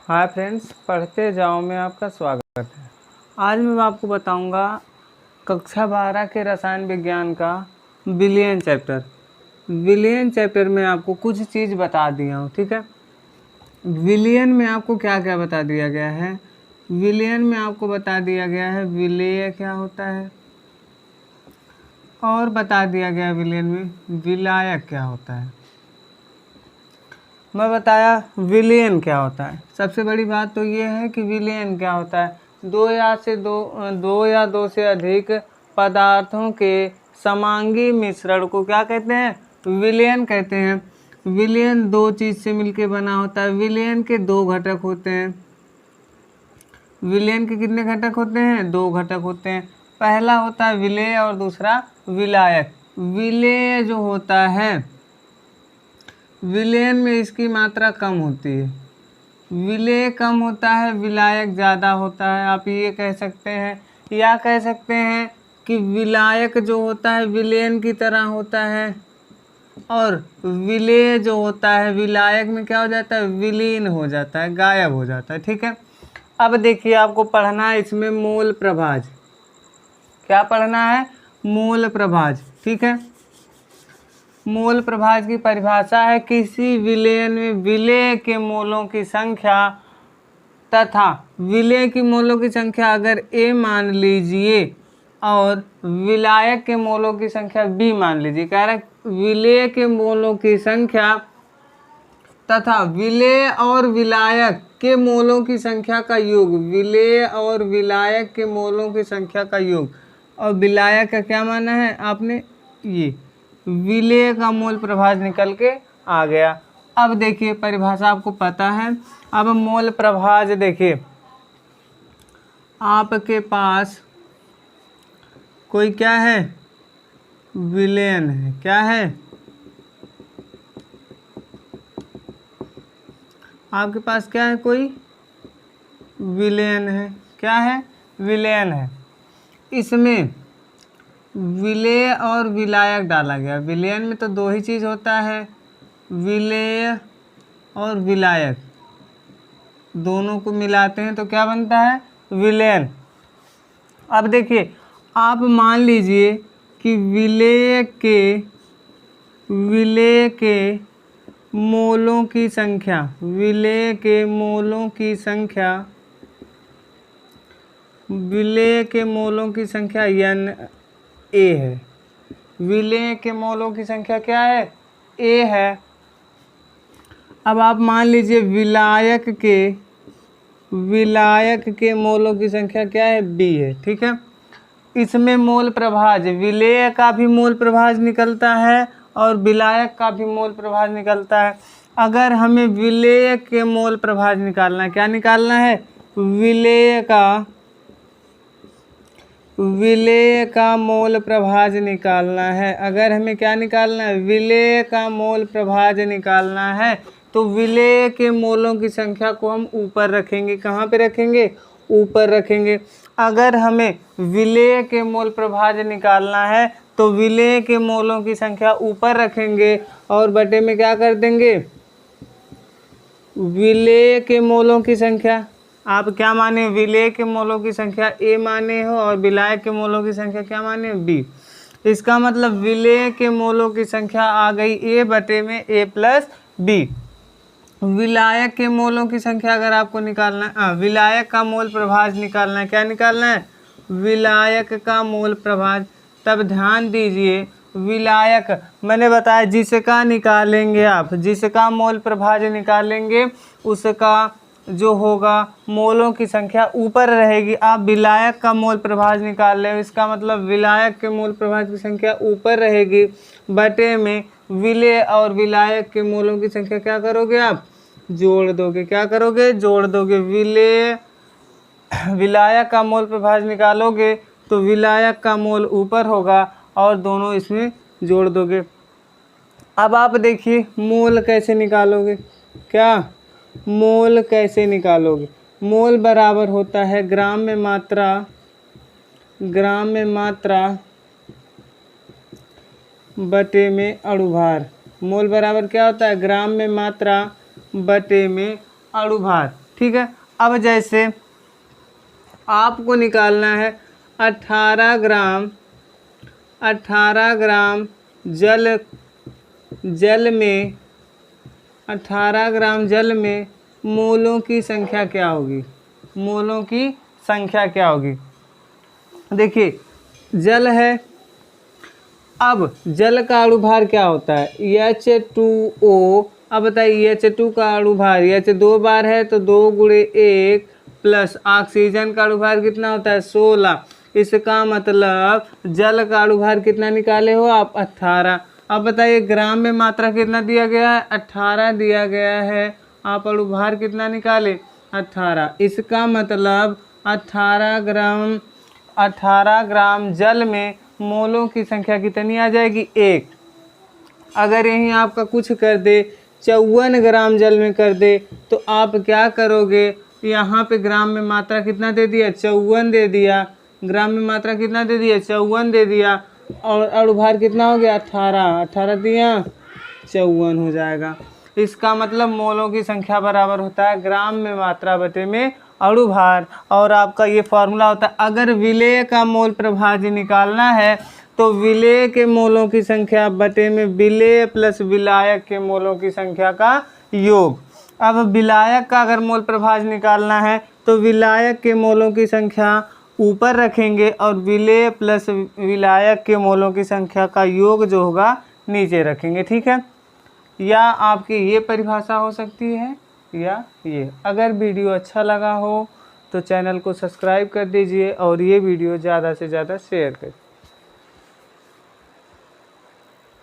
Hi friends, पढ़ते जाओ में आपका स्वागत है। आज मैं आपको बताऊंगा कक्षा 12 के रसायन विज्ञान का विलयन चैप्टर। विलयन चैप्टर में आपको कुछ चीज़ बता दिया हूँ, ठीक है। विलयन में आपको क्या क्या बता दिया गया है। विलयन में आपको बता दिया गया है विलेय क्या होता है, और बता दिया गया विलयन में विलायक क्या होता है। मैं बताया विलयन क्या होता है। सबसे बड़ी बात तो ये है कि विलयन क्या होता है। दो या दो से अधिक पदार्थों के समांगी मिश्रण को क्या कहते हैं, विलयन कहते हैं। विलयन दो चीज़ से मिलके बना होता है। विलयन के दो घटक होते हैं। विलयन के कितने घटक होते हैं, दो घटक होते हैं। पहला होता है विलेय और दूसरा विलायक। विलेय जो होता है, विलयन में इसकी मात्रा कम होती है। विलेय कम होता है, विलायक ज़्यादा होता है। आप ये कह सकते हैं या कह सकते हैं कि विलायक जो होता है विलयन की तरह होता है, और विलेय जो होता है विलायक में क्या हो जाता है, विलीन हो जाता है, गायब हो जाता है, ठीक है। अब देखिए, आपको पढ़ना है इसमें मोल प्रभाज। क्या पढ़ना है, मोल प्रभाज, ठीक है। मोल प्रभाज की परिभाषा है किसी विलयन में विलेय के मोलों की संख्या तथा विलेय की मोलों की संख्या अगर A मान लीजिए और विलायक के मोलों की संख्या B मान लीजिए। कह रहा है विलेय के मोलों की संख्या तथा विलेय और विलायक के मोलों की संख्या का योग, विलेय और विलायक के मोलों की संख्या का योग। और विलायक का क्या माना है आपने, ये विलेय का मोल प्रभाज निकल के आ गया। अब देखिए, परिभाषा आपको पता है। अब मोल प्रभाज देखिए, आपके पास कोई क्या है, विलयन है। क्या है, आपके पास क्या है, कोई विलयन है। क्या है, विलयन है। इसमें विलेय और विलायक डाला गया। विलयन में तो दो ही चीज़ होता है, विलेय और विलायक, दोनों को मिलाते हैं तो क्या बनता है, विलयन। अब देखिए, आप मान लीजिए कि विलेय के मोलों की संख्या, विलेय के मोलों की संख्या, विलेय के मोलों की संख्या Na है। विलेय के मोलों की संख्या क्या है, A है। अब आप मान लीजिए विलायक के मोलों की संख्या क्या है, B है, ठीक है। इसमें मोल प्रभाज, विलेय का भी मोल प्रभाज निकलता है और विलायक का भी मोल प्रभाज निकलता है। अगर हमें विलेय के मोल प्रभाज निकालना है, क्या निकालना है, विलेय का मोल प्रभाज निकालना है। अगर हमें क्या निकालना है, विलेय का मोल प्रभाज निकालना है, तो विलेय के मोलों की संख्या को हम ऊपर रखेंगे। कहाँ पे रखेंगे, ऊपर रखेंगे। अगर हमें विलेय के मोल प्रभाज निकालना है तो विलेय के मोलों की संख्या ऊपर रखेंगे और बटे में क्या कर देंगे, विलेय के मोलों की संख्या। आप क्या माने, विलेय के मोलों की संख्या A माने हो और विलायक के मोलों की संख्या क्या माने, B। इसका मतलब विलेय के मोलों की संख्या आ गई A बटे में A प्लस B। विलायक के मोलों की संख्या अगर आपको निकालना है, विलायक का मोल प्रभाज निकालना है। क्या निकालना है, विलायक का मोल प्रभाज। तब ध्यान दीजिए, विलायक मैंने बताया जिसका निकालेंगे आप, जिसका मोल प्रभाज निकालेंगे उसका जो होगा मोलों की संख्या ऊपर रहेगी। आप विलायक का मोल प्रभाज निकाल रहे हो, इसका मतलब विलायक के मोल प्रभाज की संख्या ऊपर रहेगी, बटे में विलेय और विलायक के मोलों की संख्या क्या करोगे, आप जोड़ दोगे। क्या करोगे, जोड़ दोगे। विलायक का मोल प्रभाज निकालोगे तो विलायक का मोल ऊपर होगा और दोनों इसमें जोड़ दोगे। अब आप देखिए मोल कैसे निकालोगे। क्या, मोल कैसे निकालोगे, मोल बराबर होता है ग्राम में मात्रा बटे में अणुभार। मोल बराबर क्या होता है, ग्राम में मात्रा बटे में अणुभार। ठीक है। अब जैसे आपको निकालना है 18 ग्राम जल में 18 ग्राम जल में मोलों की संख्या क्या होगी, मोलों की संख्या क्या होगी। देखिए जल है, अब जल का अणुभार क्या होता है H2O। अब बताइए H2 का अणुभार H 2 बार है तो 2 गुणे 1 प्लस ऑक्सीजन का अणुभार कितना होता है 16। इसका मतलब जल का अणुभार कितना निकाले हो आप 18। अब बताइए ग्राम में मात्रा कितना दिया गया है 18 दिया गया है, आप अणुभार कितना निकाले 18। इसका मतलब 18 ग्राम जल में मोलों की संख्या कितनी आ जाएगी 1। अगर यहीं आपका कुछ कर दे 54 ग्राम जल में कर दे तो आप क्या करोगे, यहाँ पे ग्राम में मात्रा कितना दे दिया 54 दे दिया, ग्राम में मात्रा कितना दे दिया 54 दे दिया, और अणुभार कितना हो गया 18 दिया 54 हो जाएगा। इसका मतलब मोलों की संख्या बराबर होता है ग्राम में मात्रा बटे में अणुभार। और आपका ये फॉर्मूला होता है, अगर विलेय का मोल प्रभाज्य निकालना है तो विलेय के मोलों की संख्या बटे में विलेय प्लस विलायक के मोलों की संख्या का योग। अब विलायक का अगर मोल प्रभाज्य निकालना है तो विलायक के मोलों की संख्या ऊपर रखेंगे और विलेय प्लस विलायक के मोलों की संख्या का योग जो होगा नीचे रखेंगे, ठीक है। या आपकी ये परिभाषा हो सकती है या ये। अगर वीडियो अच्छा लगा हो तो चैनल को सब्सक्राइब कर दीजिए और ये वीडियो ज़्यादा से ज़्यादा शेयर करें।